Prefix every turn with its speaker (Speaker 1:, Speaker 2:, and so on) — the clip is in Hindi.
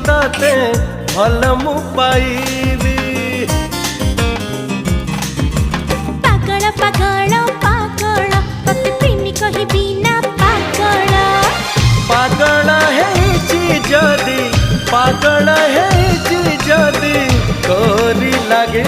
Speaker 1: तते भल मु पाइबी।
Speaker 2: पागल पागल पागल तते प्रेमी कहिबी ना पागल।
Speaker 1: पागल है जदी पागल है जदी तोरी लागे